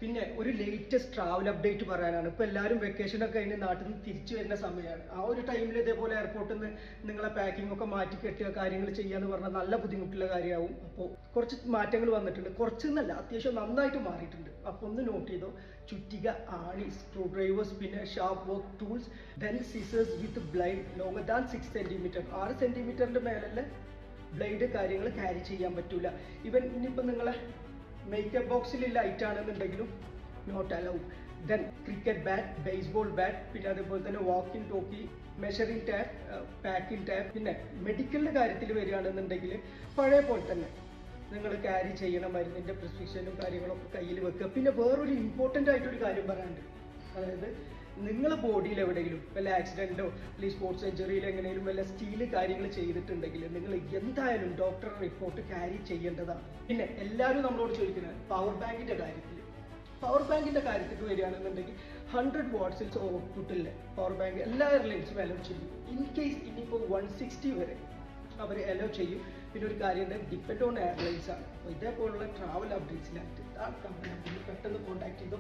പിന്നെ ഒരു latest travel update പറയാനാണ്. ഇപ്പോൾ എല്ലാവരും വെക്കേഷനൊക്കെ കഴിഞ്ഞ് നാട്ടിൽ നിന്ന് തിരിച്ചു വരുന്ന സമയമാണ്. ആ ഒരു ടൈമിൽ ഇതേപോലെ എയർപോർട്ടിൽ നിന്ന് നിങ്ങളെ പാക്കിംഗ് ഒക്കെ മാറ്റി കെട്ടുക കാര്യങ്ങൾ ചെയ്യാന്ന് പറഞ്ഞാൽ നല്ല ബുദ്ധിമുട്ടുള്ള കാര്യമാവും. അപ്പോൾ കുറച്ച് മാറ്റങ്ങൾ വന്നിട്ടുണ്ട്. കുറച്ചെന്നല്ല, അത്യാവശ്യം നന്നായിട്ട് മാറിയിട്ടുണ്ട്. അപ്പോൾ ഒന്ന് നോട്ട് ചെയ്തോ. ചുറ്റിക, ആണി, സ്ക്രൂ ഡ്രൈവേഴ്സ്, പിന്നെ sharp work tools, then scissors with blade longer than 6 centimetre. 6 സെന്റിമീറ്ററിന്റെ മേലെ ബ്ലേഡ് കാര്യങ്ങൾ ക്യാരി ചെയ്യാൻ പറ്റൂല. ഇവൻ ഇനിയിപ്പോൾ നിങ്ങളെ മേക്കപ്പ് ബോക്സിൽ ലൈറ്റ് ആണെന്നുണ്ടെങ്കിലും not allow. Then cricket bat, baseball bat, പിന്നെ അതേപോലെ തന്നെ walking talkie, measuring tape, packing tape. പിന്നെ മെഡിക്കലിൻ്റെ കാര്യത്തിൽ വരികയാണെന്നുണ്ടെങ്കിൽ പഴയ പോലെ തന്നെ നിങ്ങൾ ക്യാരി ചെയ്യണ മരുന്നിൻ്റെ പ്രിസ്ക്രിപ്ഷനും കാര്യങ്ങളൊക്കെ കയ്യിൽ വെക്കുക. പിന്നെ വേറൊരു ഇമ്പോർട്ടൻ്റ് ആയിട്ടൊരു കാര്യം പറയാനുണ്ട്. അതായത് നിങ്ങൾ ബോഡിയിൽ എവിടെയെങ്കിലും വല്ല ആക്സിഡൻറ്റോ അല്ലെങ്കിൽ സ്പോർട്സ് സെഞ്ചുറിയിൽ എങ്ങനെയും വല്ല സ്റ്റീൽ കാര്യങ്ങൾ ചെയ്തിട്ടുണ്ടെങ്കിൽ നിങ്ങൾ എന്തായാലും ഡോക്ടറുടെ റിപ്പോർട്ട് ക്യാരി ചെയ്യേണ്ടതാണ്. പിന്നെ എല്ലാവരും നമ്മളോട് ചോദിക്കുന്നത് പവർ ബാങ്കിൻ്റെ കാര്യത്തിൽ. പവർ ബാങ്കിൻ്റെ കാര്യത്തിൽ വരികയാണെന്നുണ്ടെങ്കിൽ 100 വാട്ട്സിൽ ഔട്ട്പുട്ടില്ലേ പവർ ബാങ്ക് എല്ലാ എയർലൈൻസും അലോ ചെയ്യും. ഇൻ കേസ് ഇനിയിപ്പോൾ 160 വരെ അവർ അലോ ചെയ്യും. പിന്നെ ഒരു കാര്യം ഡിപ്പെൻഡ് ഓൺ എയർലൈൻസ് ആണ്. അപ്പോൾ ഇതേപോലുള്ള ട്രാവൽ അപ്ഡേറ്റ്സിനായിട്ട് ആ കമ്പനി പെട്ടെന്ന് കോൺടാക്ട് ചെയ്തോ.